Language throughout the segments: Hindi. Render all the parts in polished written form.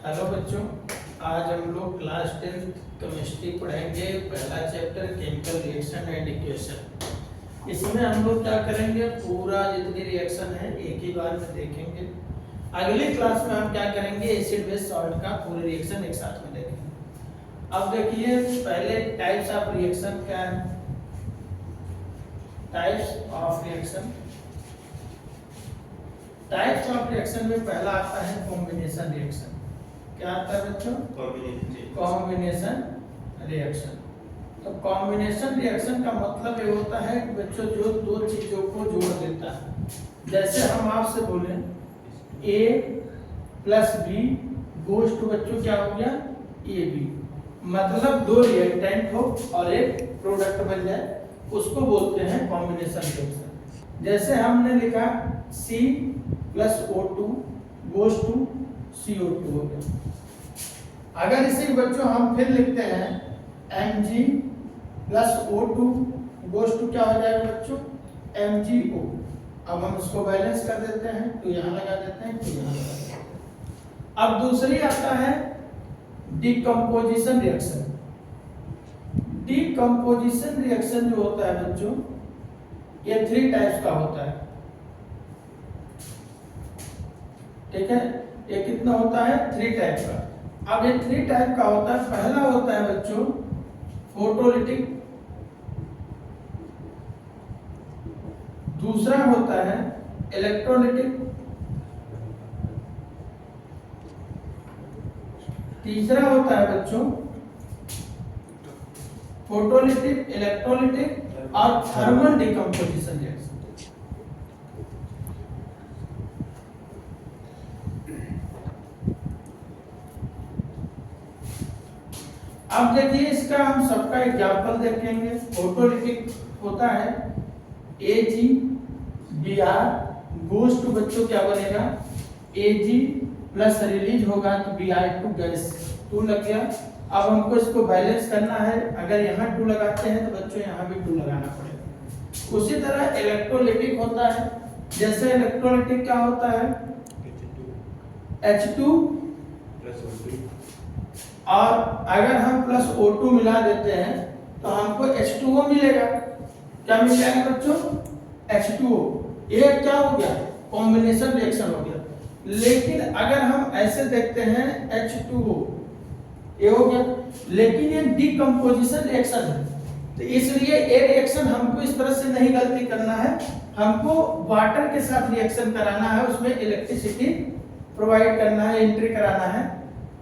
हेलो बच्चों, आज हम लोग क्लास 10 केमिस्ट्री पढ़ेंगे। पहला chapter chemical reaction and equation. इसमें हम लोग क्या करेंगे, पूरा जितनी रिएक्शन है एक ही बार में देखेंगे। अगली क्लास में हम क्या करेंगे, एसिड बेस सॉल्ट का पूरी रिएक्शन एक साथ में देखेंगे। अब देखिए, पहले टाइप्स ऑफ रिएक्शन क्या है। Types of reaction, types of reaction में पहला आता है कॉम्बिनेशन रिएक्शन। क्या आता है बच्चों? Combination reaction. तो कॉम्बिनेशन रिएक्शन का मतलब ये होता है कि बच्चों जो दो चीजों को जोड़ देता है। जैसे हम आपसे बोले A plus B goes to बच्चों क्या हो गया, ए बी। मतलब दो रिएक्टेंट हो और एक प्रोडक्ट बन जाए, उसको बोलते हैं कॉम्बिनेशन रिएक्शन। जैसे हमने लिखा C plus O2 goes to CO2 हो गया। अगर इसी बच्चों हम फिर लिखते हैं Mg plus O2 goes to क्या हो जाएगा बच्चों, MgO। अब हम इसको बैलेंस कर देते हैं, तो यहाँ लगा देते हैं, तो यहाँ लगा देते हैं। अब दूसरी आता है डिकम्पोजिशन रिएक्शन। डिकम्पोजिशन रिएक्शन जो होता है बच्चों, ये 3 टाइप्स का होता है। ठीक है, ये कितना होता है, 3 टाइप का। अब ये 3 टाइप का होता है। पहला होता है बच्चों फोटोलिटिक, दूसरा होता है इलेक्ट्रोलिटिक, तीसरा होता है बच्चों फोटोलिटिक, इलेक्ट्रोलिटिक और थर्मल डिकम्पोजिशन रिएक्शन। अब देखिए, इसका हम सबका एग्जांपल देखेंगे। फोटोलिटिक होता है AgBr गोज टू बच्चों क्या बनेगा, Ag प्लस रिलीज होगा तो Br2 गैस 2 लग गया। अब हमको इसको बैलेंस करना है। अगर यहाँ 2 लगाते हैं तो बच्चों यहाँ भी 2 लगाना पड़ेगा। उसी तरह इलेक्ट्रोलिटिक होता है। जैसे इलेक्ट्रोलिटिक क्या होता है, H2 और अगर हम प्लस O2 मिला देते हैं तो हमको H2O मिलेगा। क्या मिल जाएगा बच्चों, H2O। ये क्या हो गया, कॉम्बिनेशन रिएक्शन हो गया। लेकिन अगर हम ऐसे देखते हैं H2O, ये हो गया, लेकिन ये डिकम्पोजिशन रिएक्शन है। तो इसलिए ये रिएक्शन हमको इस तरह से नहीं गलती करना है, हमको वाटर के साथ रिएक्शन कराना है, उसमें इलेक्ट्रिसिटी प्रोवाइड करना है, एंट्री कराना है।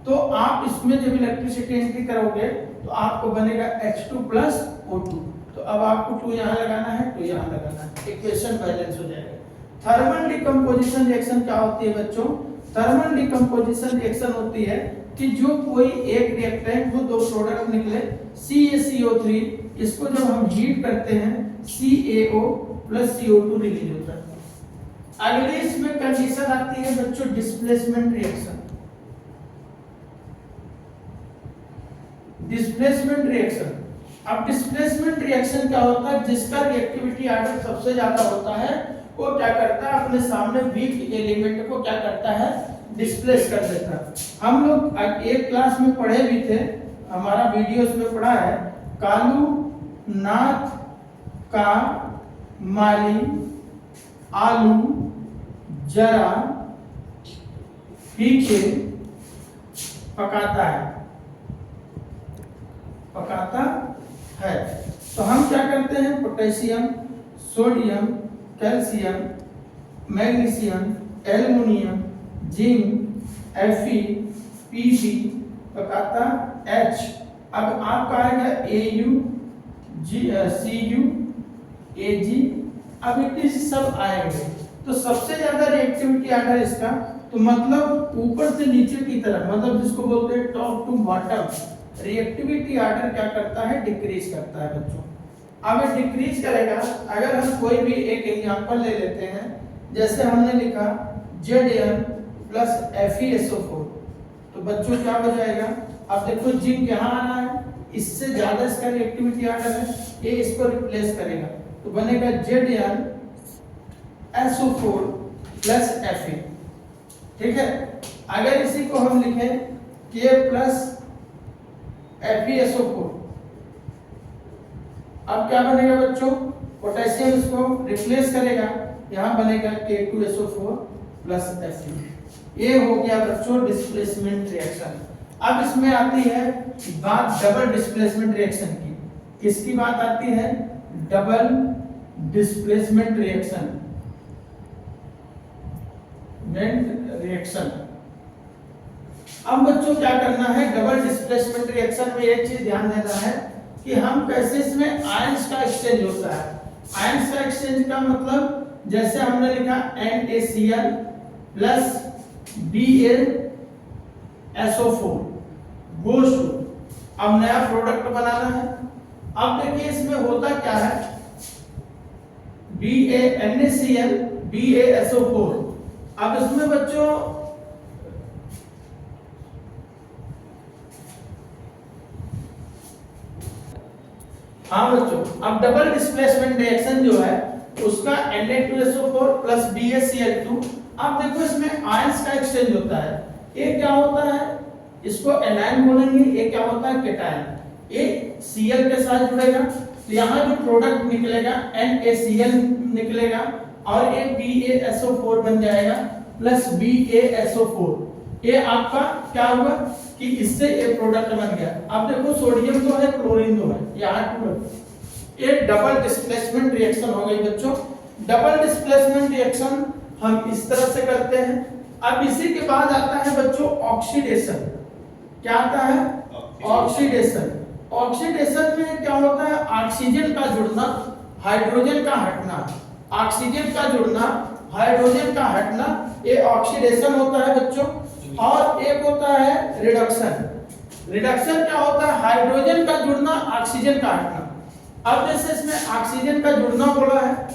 तो आप इसमें जब इलेक्ट्रिसिटी एंट्री करोगे तो आपको बनेगा H2 प्लस O2। तो अब आपको 2 यहाँ लगाना है, 2 यहाँ लगाना है, इक्वेशन बैलेंस हो जाएगा। थर्मल डिकम्पोजिशन रिएक्शन क्या होती है बच्चों, थर्मल डिकम्पोजिशन रिएक्शन होती है कि जो कोई एक रिएक्टेंट हो, 2 प्रोडक्ट निकले CaCO3, इसको जब हम हीट करते हैं CaO प्लस CO2 रिलीज होता है। अगली इसमें कंडीशन आती है बच्चों डिस्प्लेसमेंट रिएक्शन। डिस्प्लेसमेंट रिएक्शन, अब डिस्प्लेसमेंट रिएक्शन क्या होता है, जिसका रिएक्टिविटी ऑर्डर सबसे ज्यादा होता है वो क्या करता है, अपने सामने वीक एलिमेंट को क्या करता है, डिस्प्लेस कर देता है। हम लोग एक क्लास में पढ़े भी थे, हमारा वीडियोस में पढ़ा है, कालू नाथ का माली आलू जरा फीके पकाता है। तो हम क्या करते हैं, potassium, sodium, calcium, magnesium, aluminium, zinc, Fe, Pb पकाता H। अब आपका आएगा Au, Cu, Ag, अब इतने सब आएंगे। तो सबसे ज्यादा रिएक्टिविटी ऑर्डर इसका, तो मतलब ऊपर से नीचे की तरफ, मतलब जिसको बोलते हैं top to bottom, reactivity order क्या करता है, डिक्रीज करता है बच्चों। अब ये डिक्रीज करेगा। अगर हम कोई भी एक एग्जांपल ले लेते हैं, जैसे हमने लिखा Zn प्लस FeSO4, तो बच्चों क्या हो जाएगा, अब देखो जिंक यहाँ आना है, इससे ज्यादा इसका रिएक्टिविटी ऑर्डर है, ये इसको रिप्लेस करेगा, तो बनेगा ZnSO4 प्लस Fe। ठीक है। अगर इसी को हम लिखें K प्लस FeSO4, अब क्या बनेगा बच्चों, पोटेशियम इसको रिप्लेस करेगा, यहाँ बनेगा K2SO4 प्लस Fe। ये हो गया बच्चों डिस्प्लेसमेंट रिएक्शन। अब इसमें आती है बात डबल डिस्प्लेसमेंट रिएक्शन की। किसकी बात आती है? Double displacement reaction reaction. अब बच्चों क्या करना है, डबल डिस्प्लेसमेंट रिएक्शन में एक चीज ध्यान देना है कि हम कैसे इसमें आयंस का एक्सचेंज होता है। आयंस का एक्सचेंज का मतलब जैसे हमने लिखा NaCl plus BaSO4 goes to, अब नया प्रोडक्ट बनाना है। अब देखिए इसमें होता क्या है, NaCl BaSO4, अब इसमें बच्चों हाँ बच्चों, अब डबल डिस्प्लेसमेंट रिएक्शन जो है उसका Na2SO4 प्लस BaCl2। अब देखो इसमें आयंस का एक्सचेंज होता है। ये क्या होता है, इसको एनायन बोलेंगे, ये क्या होता है कैटायन। ये Cl के साथ जुड़ेगा तो यहाँ जो प्रोडक्ट निकलेगा NaCl निकलेगा और ये BaSO4 बन जाएगा प्लस BaSO4। ये आपका क्या हुआ कि इससे ये प्रोडक्ट बन गया। अब देखो सोडियम तो है, क्लोरीन तो है, यहाँ ये डबल डिस्प्लेसमेंट रिएक्शन हो गई बच्चों। डबल डिस्प्लेसमेंट रिएक्शन हम इस तरह से करते हैं। अब इसी के बाद आता है बच्चों ऑक्सीडेशन। क्या आता है? ऑक्सीडेशन। ऑक्सीडेशन में क्या होता है, ऑक्सीजन का जुड़ना, हाइड्रोजन का हटना, ऑक्सीजन का जुड़ना, हाइड्रोजन का हटना, ये ऑक्सीडेशन होता है बच्चों। और एक होता है रिडक्शन। रिडक्शन क्या होता है, हाइड्रोजन का जुड़ना, ऑक्सीजन का हटना। अब जैसे इसमें ऑक्सीजन का जुड़ना बोला है